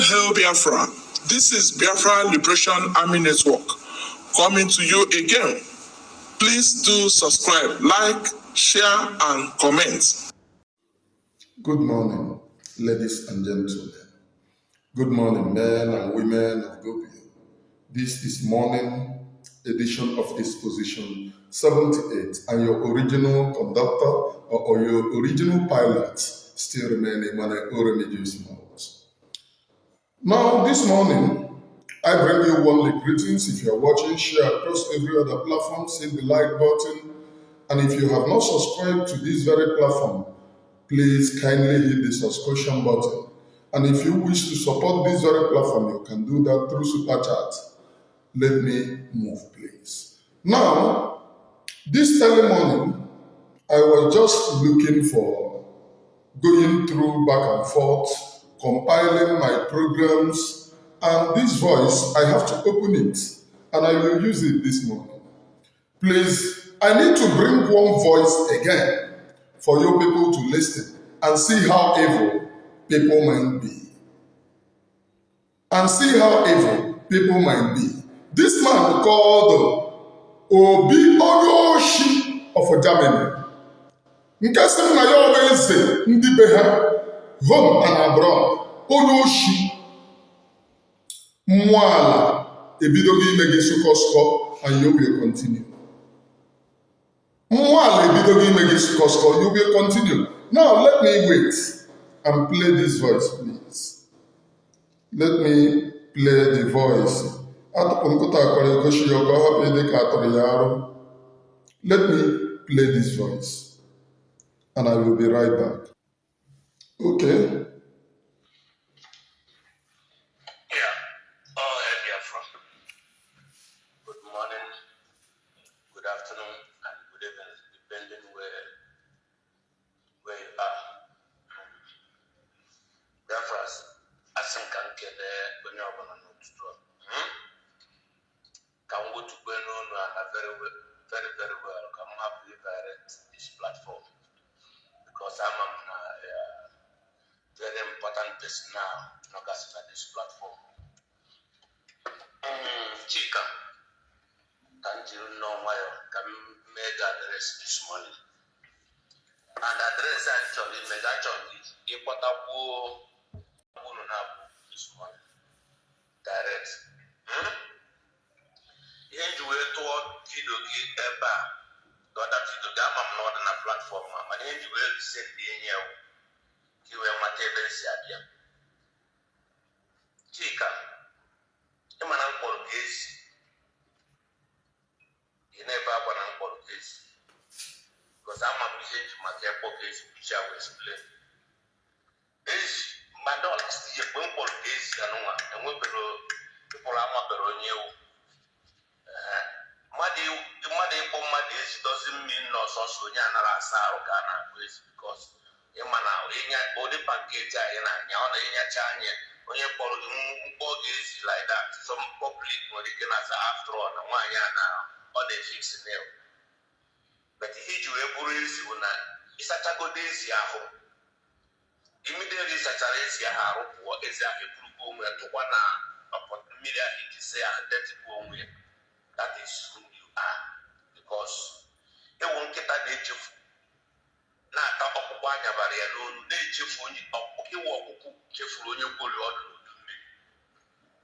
Hail Biafra. This is Biafra Liberation Army Network coming to you again. Please do subscribe, like, share, and comment. Good morning, ladies and gentlemen. Good morning, men and women of Gobia. This is morning edition of Exposition 78, and your original conductor or your original pilot still remain Emmanuel Oremedius Miles. Now, this morning, I bring you warmly greetings. If you are watching, share across every other platform, hit the like button. And if you have not subscribed to this very platform, please kindly hit the subscription button. And if you wish to support this very platform, you can do that through Super Chat. Let me move, please. Now, this early morning, I was just looking for going through back and forth, compiling my programs, and this voice, I have to open it, and I will use it this morning. Please, I need to bring one voice again for you people to listen and see how evil people might be. And see how evil people might be. This man called Obi Odoshi of Germany. Nke sị na ya ọrụ eze ndị be ha home and abroad. Odoshi mmụọ ala ebidogo ime gị sụkọsụkọ, and you will continue. Mmụọ ala ebidogo ime gị sụkọsụkọ, you will continue. Now let me wait and play this voice, please. Let me play the voice. Let me play this voice, and I will be right back. Okay. Yeah. Oh, Biafra. Good morning, good afternoon, and good evening, depending where you are. Biafras, I think I can get there when you're going to can go to Benon and very well. Come happily direct this platform because I'm a very important person now to at this platform. Chica, can't you know why I can make address this morning? And address actually made actually this morning. Direct. You will toward video ever. Not that you do I'm not on a platform, and you will send the email. You will whatever say. Chica, you man uncle case. You never want uncle case. Because I'm a message to my careful case, which I will explain. This Madonna last year, when Paul case, and we people are not on you. Madi doesn't mean no so because body package like that. Some public after all or they fix it now. But it's such a good days immediately such a race what is a to one upon media that is who you are, because they won't get a nature. Not a Panya Barrier, nature for you, okay, walk, careful on your bully or me.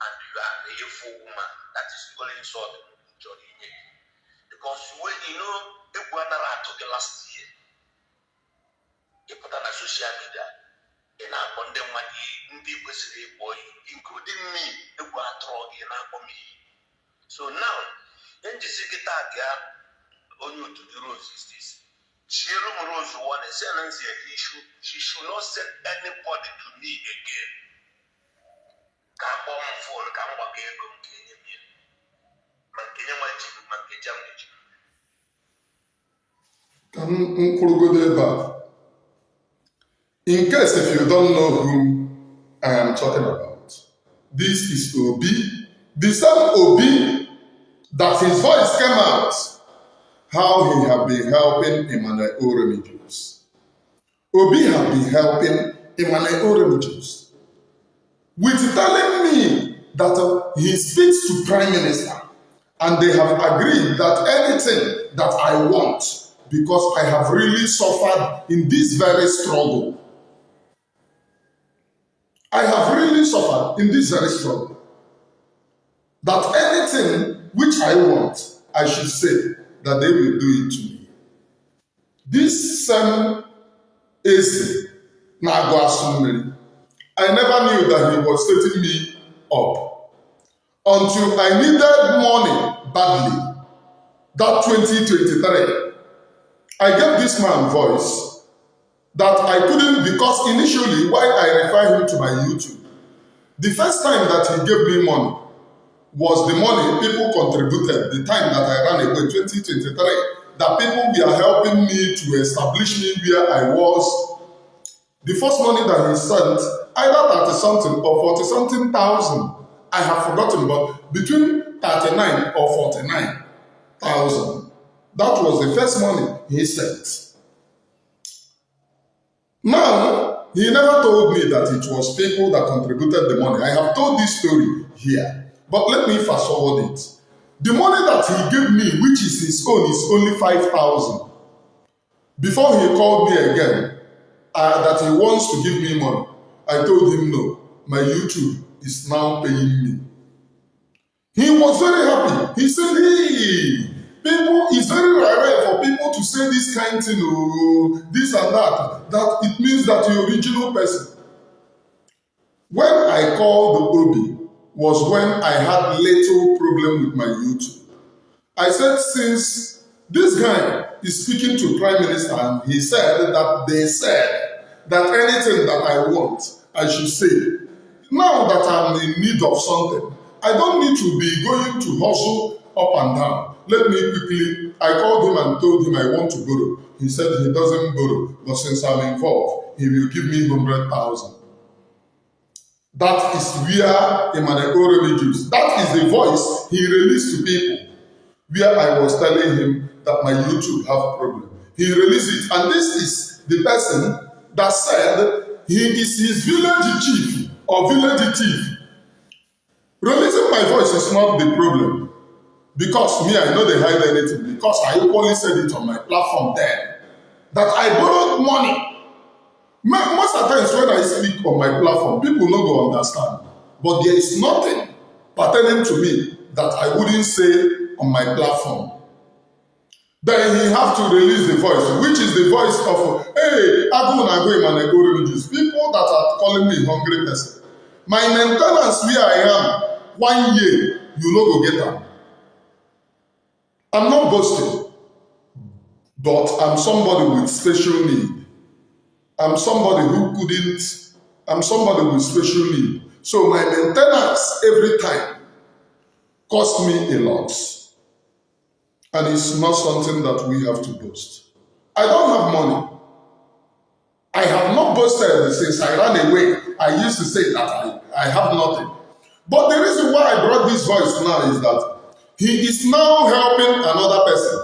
And you are a full woman that is going sort of Johnny. Because when you know, if one to the last year, you put on a social media, and I condemn my boy, including me, the one throw in our me. So now, then the secretary on you to the rose is this. She rose one and sentence she should not send anybody to me again. Come phone, come back here, come Kenya. Mankenya Machi, Mankenya. In case if you don't know who I am talking about, this is Obi, the same Obi that his voice came out, how he have been helping Emmanuel Oremedius. Obi have been helping Emmanuel Oremedius. with telling me that he speaks to Prime Minister and they have agreed that anything that I want, because I have really suffered in this very struggle. I have really suffered in this very struggle. That anything which I want, I should say that they will do it to me. This same AC, Nagwa, I never knew that he was setting me up until I needed money badly. That 2023, I gave this man voice that I couldn't, because initially while I refer him to my YouTube, the first time that he gave me money was the money people contributed, the time that I ran away, 2023, that people were helping me to establish me where I was. The first money that he sent, either 30 something or 40 something thousand, I have forgotten, but between 39 or 49,000. That was the first money he sent. Now, he never told me that it was people that contributed the money. I have told this story here, but let me fast forward it. The money that he gave me, which is his own, is only 5,000. Before he called me again, that he wants to give me money, I told him no, my YouTube is now paying me. He was very happy. He said, hey, people, it's very rare for people to say this kind of thing, oh, this and that it means that you're original person. When I called the Obi was when I had little problem with my YouTube. I said, since this guy is speaking to Prime Minister and he said that they said that anything that I want, I should say. Now that I'm in need of something, I don't need to be going to hustle up and down. Let me quickly, I called him and told him I want to borrow. He said he doesn't borrow, but since I'm involved, he will give me 100,000. That is where Emmanuel refugees. That is the voice he released to people. Where I was telling him that my YouTube have a problem. He released it, and this is the person that said he is his village chief or village chief. Releasing my voice is not the problem, because me, I know they hide anything, because I equally said it on my platform then, that I borrowed money. Most of the times when I speak on my platform, people no go understand, but there is nothing pertaining to me that I wouldn't say on my platform. Then he have to release the voice, which is the voice of, hey, religious people that are calling me hungry person. My maintenance where I am, 1 year, you no go get am. I'm not boasting, but I'm somebody with special need. I'm somebody I'm somebody with special need. So my maintenance every time cost me a lot. And it's not something that we have to boast. I don't have money. I have not boasted since I ran away. I used to say that I have nothing. But the reason why I brought this voice now is that he is now helping another person.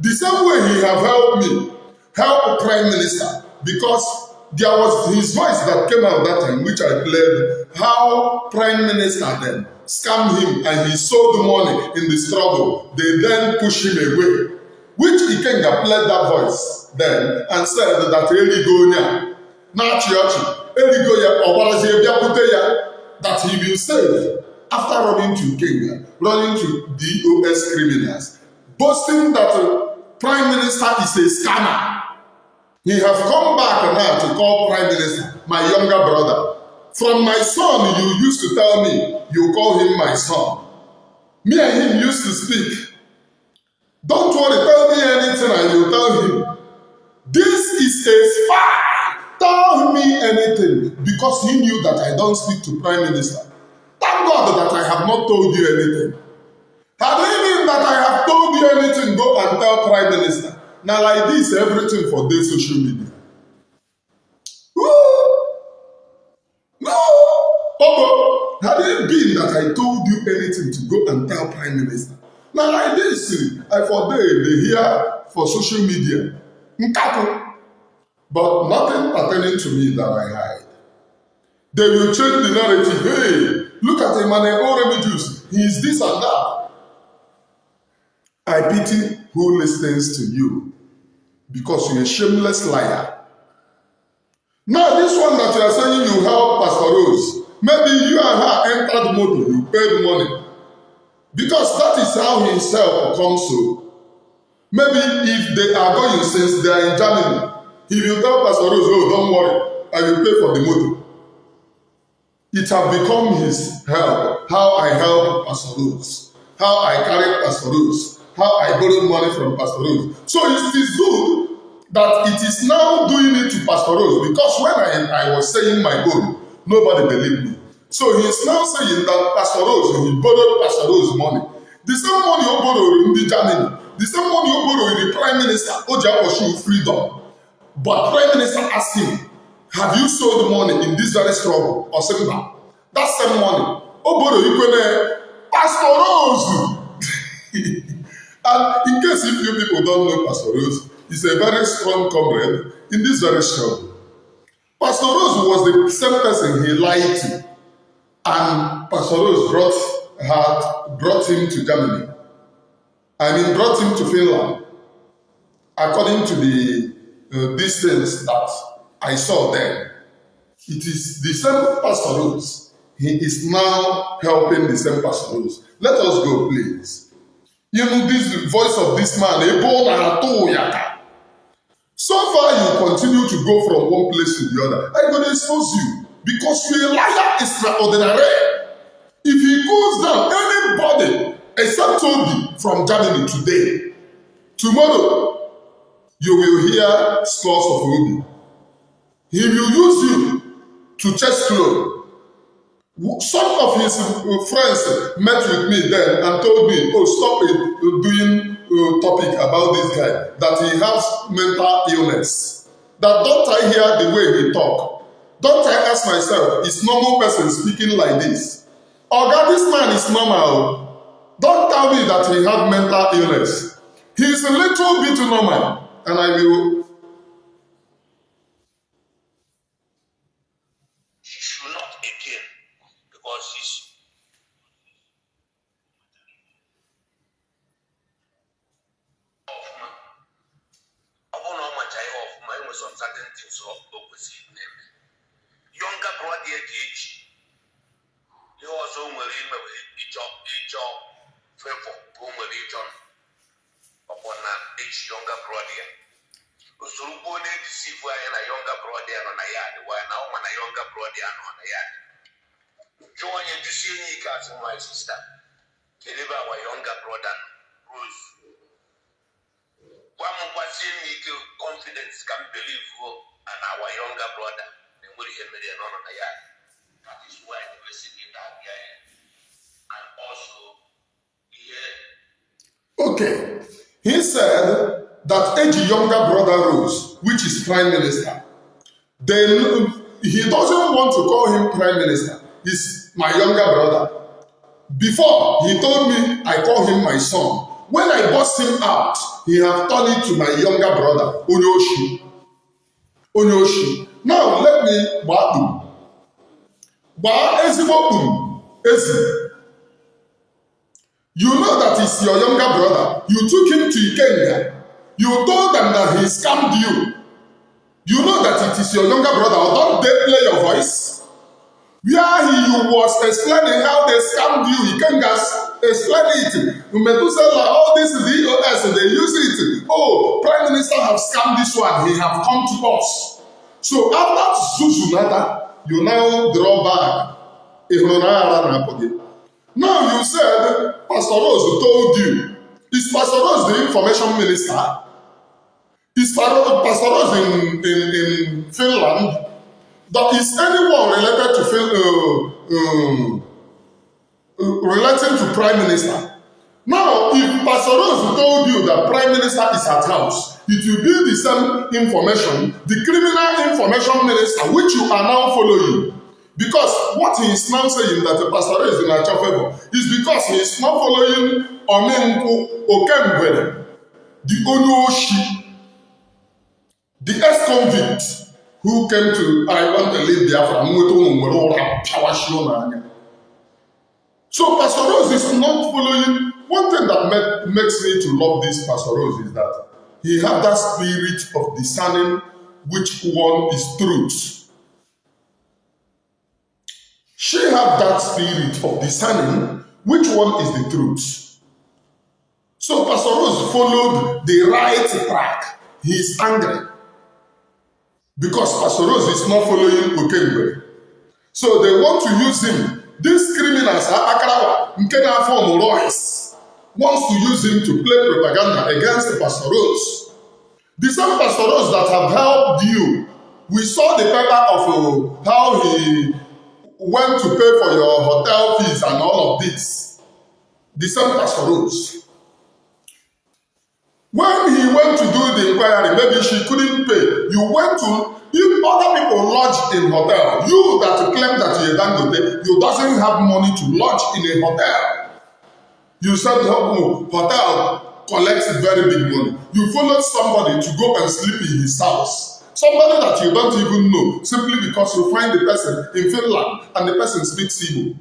The same way he have helped me, help Prime Minister, because there was his voice that came out that time, which I played, how Prime Minister then scammed him and he sold the money in the struggle. They then pushed him away, which Ikenga played that voice then and said that Eligonia, that he will save after running to Kenya, running to DOS criminals, boasting that Prime Minister is a scammer. He has come back now to call Prime Minister my younger brother. From my son, you used to tell me, you call him my son. Me and him used to speak. Don't worry, tell me anything and you tell him. This is a spy. Tell me anything, because he knew that I don't speak to Prime Minister. Thank God that I have not told you anything. Had it been that I have told you anything, go and tell Prime Minister. Now like this, everything for this social media. Woo! No! Papa, had it been that I told you anything to go and tell Prime Minister. Now like this, I for they hear for social media. But nothing pertaining to me that I hide. They will change the narrative. Hey, look at Emmanuel Remigius. He is this and that. I pity who listens to you because you're a shameless liar. Now, this one that you are saying you help Pastor Rose, maybe you and her entered motor, you paid money. Because that is how himself comes so. Maybe if they are going since they are in Germany, he will tell Pastor Rose, oh, don't worry, I will pay for the motor. It has become his help, how I help Pastor Rose, how I carry Pastor Rose, how I borrow money from Pastor Rose. So it is good that it is now doing it to Pastor Rose, because when I was saying my own, nobody believed me. So he is now saying that Pastor Rose, he borrowed Pastor Rose money. The same money you borrow in the Germany, the same money you borrow in the Prime Minister, Oja Oshu freedom. But Prime Minister asked him, have you sold money in this very struggle or similar? That same money, Oboro Ikwene, Pastor Rose. And in case if you people don't know Pastor Rose, he's a very strong comrade in this very struggle. Pastor Rose was the same person he lied to. And Pastor Rose brought him to Germany. Brought him to Finland. According to the distance that I saw there, it is the same Pastor Rose. He is now helping the same Pastor Rose. Let us go, please. You know, this voice of this man, so far you continue to go from one place to the other. I'm going to expose you because you're a liar extraordinary. If he goes down, anybody except Toby from Germany today, tomorrow, you will hear scores of Obi. He will use you to chest club. Some of his friends met with me then and told me, oh, stop it, doing topic about this guy, that he has mental illness. That don't I hear the way he talk? Don't I ask myself, is normal person speaking like this? Oh God, this man is normal. Don't tell me that he has mental illness. He is a little bit normal, and I will. He should not again, because he's off. I won't know much I off. My was on certain things of opposite name. Younger brother age. He also will a job favor, whom will be John upon an age younger brother. So, go to see why a younger brother on a yard, while now when a younger brother on a yard. Join you to see me, cousin, my sister. Deliver our younger brother, Rose. One was seeing me confidence can believe and our younger brother, and will hear me on a yard. That is why the recipe that guy. And also, Okay. He said that age younger brother Rose, which is Prime Minister, then he doesn't want to call him Prime Minister. He's my younger brother. Before, he told me I call him my son. When I bust him out, he have turned it to my younger brother, Onyoshi. Now, let me You know that it's your younger brother. You took him to Ikenya. You told them that he scammed you. You know that it is your younger brother. Or don't they play your voice? Where he was explaining how they scammed you, he can just explain it. Methuselah, all this DOS, they use it. Oh, Prime Minister have scammed this one. He have come to us. So after Zuzunata, you now draw back. Now you said Pastor Rose told you. Is Pastor Rose the information minister? Is Pastor Rose in Finland? That is anyone related to relating to Prime Minister? Now, if Pastor Rose told you that Prime Minister is at house, it will be the same information, the criminal information minister, which you are now following. Because what he is now saying that the Pastor Rose is in our favor is because he is not following Omenku Okembwere, the Onyoshi, the ex-convict. who came to I want to leave Biafra. So Pastor Rose is not following. One thing that makes me to love this Pastor Rose is that he had that spirit of discerning which one is truth. She had that spirit of discerning which one is the truth. So Pastor Rose followed the right track. He is angry because Pastor Rose is not following Okembe. So they want to use him. These criminals, Akarawa, Nkena form Royce, wants to use him to play propaganda against Pastor Rose. The same Pastor Rose that have helped you. We saw the paper of how he went to pay for your hotel fees and all of this. The same Pastor Rose. When he went to do the inquiry, maybe she couldn't pay. You went to, if other people lodge in hotel, you that claim that you're Dangote, you doesn't have money to lodge in a hotel. You said hotel collects very big money. You followed somebody to go and sleep in his house. Somebody that you don't even know, simply because you find the person in Finland and the person speaks Igbo.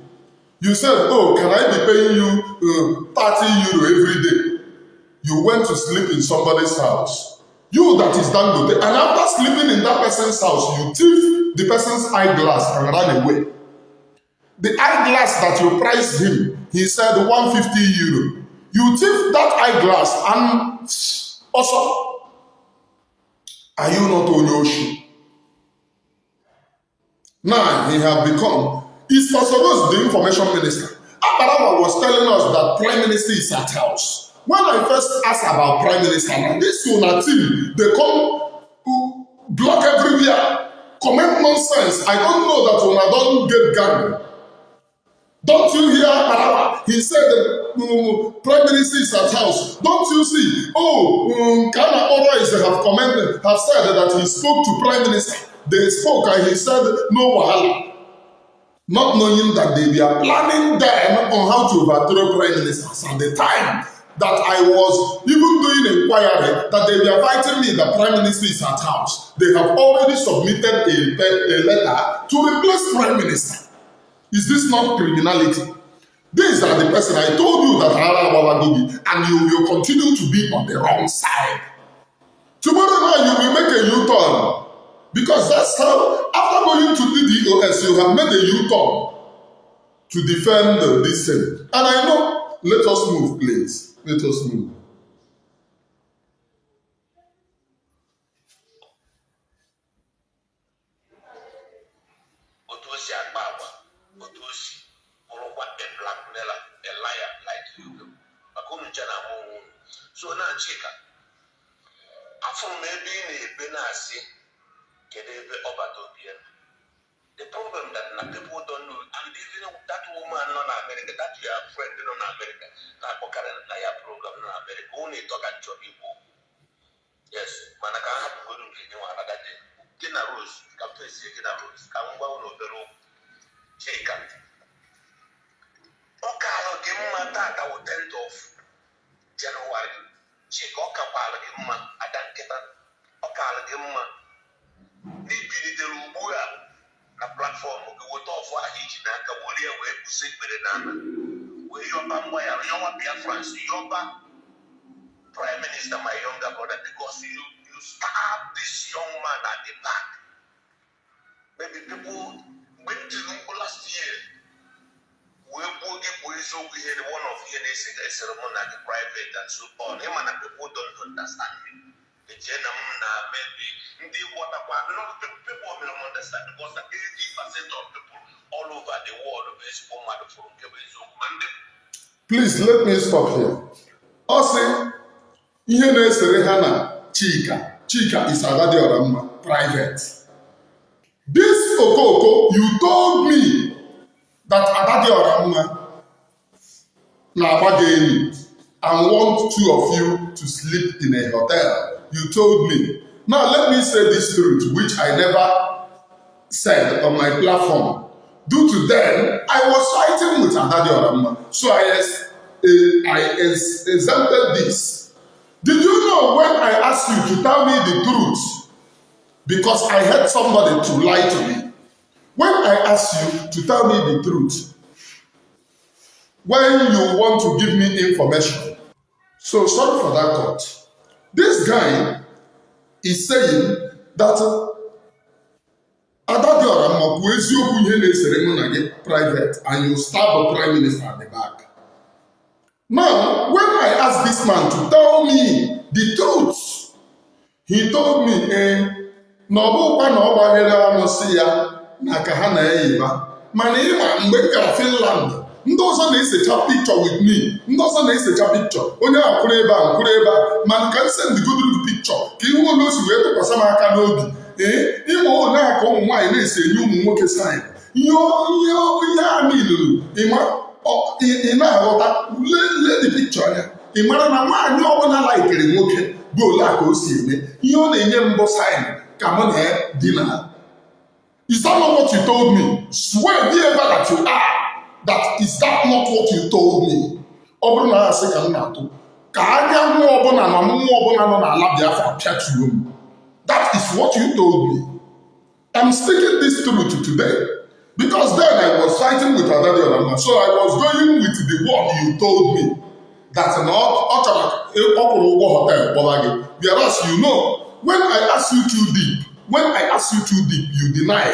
You said, oh, can I be paying you 30 euro every day? You went to sleep in somebody's house. You that is Dangote, and after sleeping in that person's house, you thief the person's eyeglass and ran away. The eyeglass that you priced him, he said 150 euro. You thief that eyeglass and also, are you not Onyoshi? Now he has become, is Pastor Rose the information minister? Abarawa was telling us that Prime Minister is at house. When I first asked about Prime Minister, and this Una team, they come to block everywhere, comment nonsense. I don't know that Una don't get gang. Don't you hear Parawa? He said the Prime Minister is at house. Don't you see? Oh, Kana Ora have said that he spoke to Prime Minister. They spoke and he said no wahala. Not knowing that they were planning them on how to overthrow Prime Ministers at the time that I was even doing inquiry that they were fighting me that Prime Minister is at house. They have already submitted a letter to replace Prime Minister. Is this not criminality? These are the person I told you that and you will continue to be on the wrong side. Tomorrow night you will make a U-turn. Because that's how, after going to the DOS, you have made a U-turn to defend this thing. And I know, let us move, please. Let us move. Otosi Agbawa, Otosi, Orokwa, a blackmailer, a liar like you. So now, Chika, after maybe in a Benasi, the problem that people don't know, and even that woman non America, that you are friend non America, that program non America, only talk at your people. Yes, Manaka have good in another day. Gina Rose, Captain Gina Rose, come well over the room. Shake it. Okalo Gimma Tata will 10th of January. Shake Okapala Gimma, Adanketa, Okala Gimma. A platform we talk for each and every way to sit with it. Where your Bamboy, your France, your Prime Minister, my younger brother, because you stabbed this young man at the back. Maybe people went to last year. We had one of the ceremony at the private and so on. Him and people don't understand me. The gentleman maybe the water part. A lot of people don't understand because 80% of people all over the world from please let me stop here. Also, ihe na-esere ha na Chika is Agadi Oramma private. This Okoko, you told me that Agadi Oramma na-agbaga and want two of you to sleep in a hotel. You told me. Now let me say this truth, which I never said on my platform. Due to them, I was fighting with Agadi Oramma. So I exempted this. Did you know when I asked you to tell me the truth because I had somebody to lie to me. When I ask you to tell me the truth, when you want to give me information, so sorry for that cut. This guy is saying that Adadiora makwu eziokwu ihe na-esere mụ na gị private and you stab the prime minister at the back. Now, when I asked this man to tell me the truth, he told me, na ọ bụkwa na ọ gbaghere ọnụ si ya na ka ha na-eyiba. Mana ịma mgbe m gara Finland, ndị ọzọ na-esecha picture with me, ndị ọzọ na-esecha picture, onye a kwụrụ ebe a kwụrụ ebe a, mana ka m send good picture ka ihu olu osi wee tụkwasị m aka n'obi. Ịma ọ na-aka ụmụ nwaanyị na-ese enye ụmụ nwoke sign. Ihe a niile ị na-aghọta lee the picture ya. Ị mara na nwaanyị ọbụla laikere nwoke bụ ole a ka o si eme. Ihe ọ na-enye mbụ sign ka mụ na ya dina. Is that not what you told me? Swear wherever that you are, that is that not what you told me? Ọ bụrụ na asị ka m na-atụ ka anya mmụọ ọbụla na mmụọ ọbụla nọ n'ala Biafra pịatuo m. That is what you told me. I'm speaking this truth today because then I was fighting with Adadiora, so I was going with the word you told me that ọ chọrọ ọkwụrụ ụgwọ hotel kpọba gị. Whereas you know, when I ask you too deep, you deny.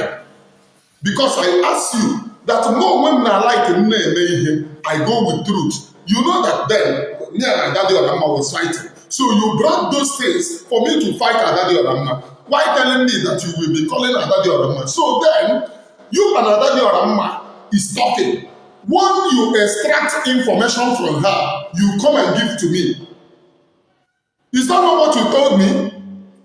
Because I ask you that no, when I like I go with truth. You know that then, me and Adadiora was fighting. So you brought those things for me to fight Adadiora. Why telling me that you will be calling Adadiora? So then, you and Adadiora is talking. When you extract information from her, you come and give to me. Is that not what you told me?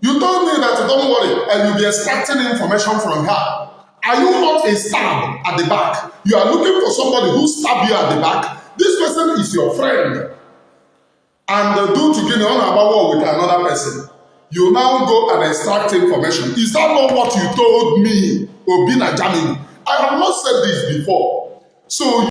You told me that don't worry, I will be extracting information from her. Are you not a stab at the back? You are looking for somebody who stabbed you at the back. This person is your friend. And due to getting on about war with another person, you now go and extract information. Is that not what you told me, Obina Germany? I have not said this before. So